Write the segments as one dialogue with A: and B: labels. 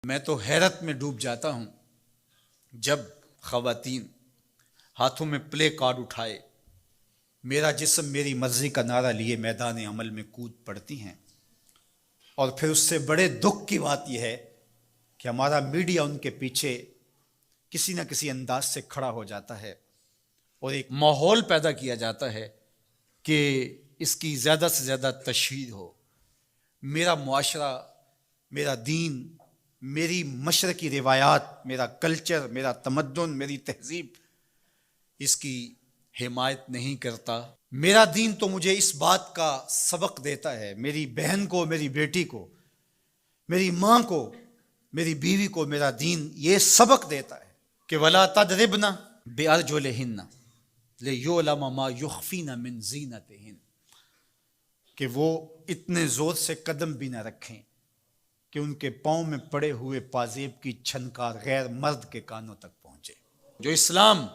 A: میں تو حیرت میں ڈوب جاتا ہوں جب خواتین ہاتھوں میں پلے کارڈ اٹھائے میرا جسم میری مرضی کا نعرہ لیے میدان عمل میں کود پڑتی ہیں، اور پھر اس سے بڑے دکھ کی بات یہ ہے کہ ہمارا میڈیا ان کے پیچھے کسی نہ کسی انداز سے کھڑا ہو جاتا ہے اور ایک ماحول پیدا کیا جاتا ہے کہ اس کی زیادہ سے زیادہ تشہیر ہو۔ میرا معاشرہ، میرا دین، میری مشرقی روایات، میرا کلچر، میرا تمدن، میری تہذیب اس کی حمایت نہیں کرتا۔ میرا دین تو مجھے اس بات کا سبق دیتا ہے، میری بہن کو، میری بیٹی کو، میری ماں کو، میری بیوی کو میرا دین یہ سبق دیتا ہے کہ وَلَا تَضْرِبْنَ بِأَرْجُلِهِنَّ لِيُعْلَمَ مَا يُخْفِينَ مِنْ زِينَتِهِنَّ، کہ وہ اتنے زور سے قدم بھی نہ رکھیں کہ ان کے پاؤں میں پڑے ہوئے پازیب کی چھنکار غیر مرد کے کانوں تک پہنچے۔ جو اسلام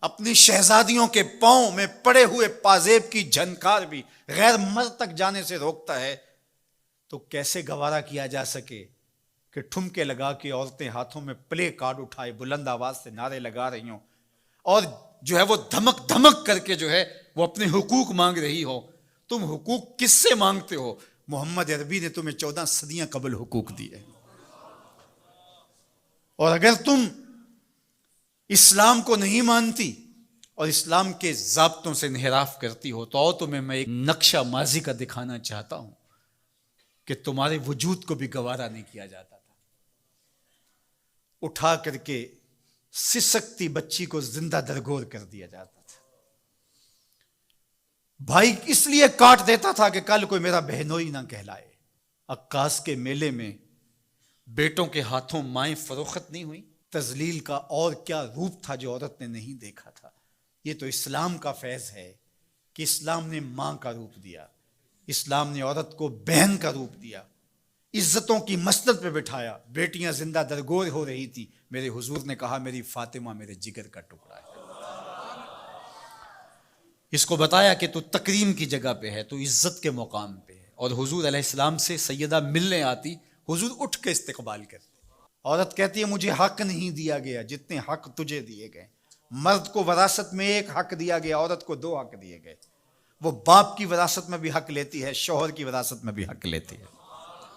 A: اپنی شہزادیوں کے پاؤں میں پڑے ہوئے پازیب کی جھنکار بھی غیر مرد تک جانے سے روکتا ہے، تو کیسے گوارا کیا جا سکے کہ ٹھمکے لگا کے عورتیں ہاتھوں میں پلے کارڈ اٹھائے بلند آواز سے نعرے لگا رہی ہوں اور جو ہے وہ دھمک دھمک کر کے جو ہے وہ اپنے حقوق مانگ رہی ہو۔ تم حقوق کس سے مانگتے ہو؟ محمد عربی نے تمہیں 14 صدیاں قبل حقوق دیے، اور اگر تم اسلام کو نہیں مانتی اور اسلام کے ضابطوں سے انحراف کرتی ہو تو تمہیں میں ایک نقشہ ماضی کا دکھانا چاہتا ہوں کہ تمہارے وجود کو بھی گوارا نہیں کیا جاتا تھا۔ اٹھا کر کے سسکتی بچی کو زندہ درگور کر دیا جاتا تھا۔ بھائی اس لیے کاٹ دیتا تھا کہ کل کوئی میرا بہنوئی نہ کہلائے۔ عکاس کے میلے میں بیٹوں کے ہاتھوں مائیں فروخت نہیں ہوئی؟ تذلیل کا اور کیا روپ تھا جو عورت نے نہیں دیکھا تھا؟ یہ تو اسلام کا فیض ہے کہ اسلام نے ماں کا روپ دیا، اسلام نے عورت کو بہن کا روپ دیا، عزتوں کی مسند پہ بٹھایا۔ بیٹیاں زندہ درگور ہو رہی تھی، میرے حضور نے کہا میری فاطمہ میرے جگر کا ٹکڑا ہے۔ اس کو بتایا کہ تو تکریم کی جگہ پہ ہے، تو عزت کے مقام پہ ہے، اور حضور علیہ السلام سے سیدہ ملنے آتی، حضور اٹھ کے استقبال کرتے۔ عورت کہتی ہے مجھے حق نہیں دیا گیا جتنے حق تجھے دیے گئے۔ مرد کو وراثت میں ایک حق دیا گیا، عورت کو 2 حق دیے گئے۔ وہ باپ کی وراثت میں بھی حق لیتی ہے، شوہر کی وراثت میں بھی حق لیتی ہے،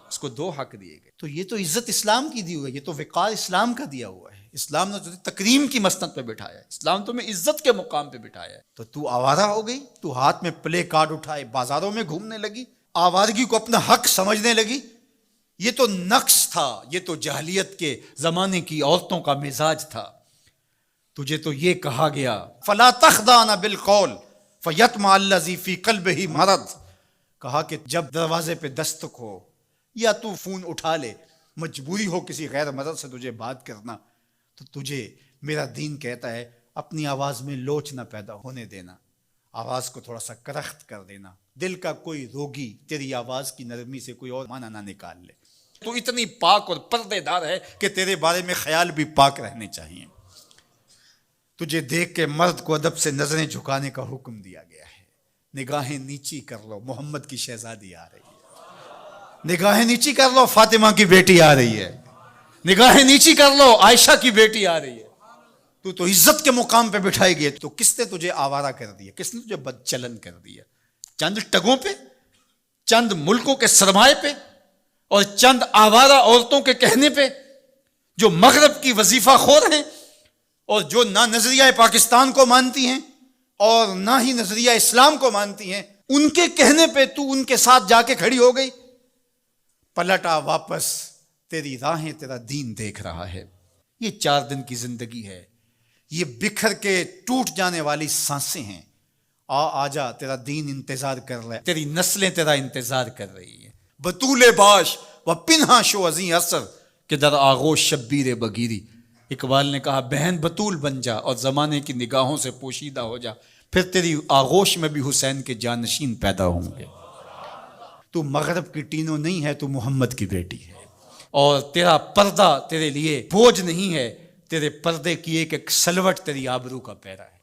A: اس کو 2 حق دیے گئے۔ تو یہ تو عزت اسلام کی دی ہوئی ہے، یہ تو وقار اسلام کا دیا ہوا ہے۔ اسلام نے تجھے تکریم کی مسند پہ بٹھایا ہے، اسلام تمہیں عزت کے مقام پہ بٹھایا ہے۔ تو آوارہ ہو گئی، تو ہاتھ میں پلے کارڈ اٹھائے بازاروں میں گھومنے لگی، آوارگی کو اپنا حق سمجھنے لگی۔ یہ تو نقص تھا، یہ تو جاہلیت کے زمانے کی عورتوں کا مزاج تھا۔ تجھے تو یہ کہا گیا فَلَا تَخْضَعْنَ بِالْقَوْلِ فَيَطْمَعَ الَّذِي فِي قَلْبِهِ مَرَضٌ، کہا کہ جب دروازے پہ دستک ہو یا تو فون اٹھا لے، مجبوری ہو کسی غیر مرد سے تجھے بات کرنا، تو تجھے میرا دین کہتا ہے اپنی آواز میں لوچ نہ پیدا ہونے دینا، آواز کو تھوڑا سا کرخت کر دینا، دل کا کوئی روگی تیری آواز کی نرمی سے کوئی اور معنی نہ نکال لے۔ تو اتنی پاک اور پردے دار ہے کہ تیرے بارے میں خیال بھی پاک رہنے چاہیے۔ تجھے دیکھ کے مرد کو ادب سے نظریں جھکانے کا حکم دیا گیا ہے۔ نگاہیں نیچی کر لو، محمد کی شہزادی آ رہی ہے۔ نگاہیں نیچی کر لو، فاطمہ کی بیٹی آ رہی ہے۔ نگاہیں نیچی کر لو، عائشہ کی بیٹی آ رہی ہے۔ تو عزت کے مقام پہ بٹھائی گئی، تو کس نے تجھے آوارہ کر دیا؟ کس نے تجھے بدچلن کر دیا؟ چند ٹگوں پہ، چند ملکوں کے سرمائے پہ، اور چند آوارہ عورتوں کے کہنے پہ جو مغرب کی وظیفہ خور ہیں اور جو نہ نظریہ پاکستان کو مانتی ہیں اور نہ ہی نظریہ اسلام کو مانتی ہیں، ان کے کہنے پہ تو ان کے ساتھ جا کے کھڑی ہو گئی۔ پلٹا واپس، تیری راہیں تیرا دین دیکھ رہا ہے۔ یہ 4 دن کی زندگی ہے، یہ بکھر کے ٹوٹ جانے والی سانسیں ہیں۔ آجا، تیرا دین انتظار کر رہا ہے، تیری نسلیں تیرا انتظار کر رہی ہیں۔ بطول باش و پنہا شو ازیں اثر کہ در آغوش شبیر بگیری۔ اقبال نے کہا بہن بطول بن جا اور زمانے کی نگاہوں سے پوشیدہ ہو جا، پھر تیری آغوش میں بھی حسین کے جانشین پیدا ہوں گے۔ تو مغرب کی ٹینو نہیں ہے، تو محمد کی بیٹی ہے، اور تیرا پردہ تیرے لیے بوجھ نہیں ہے، تیرے پردے کی ایک ایک سلوٹ تیری آبرو کا پیرا ہے۔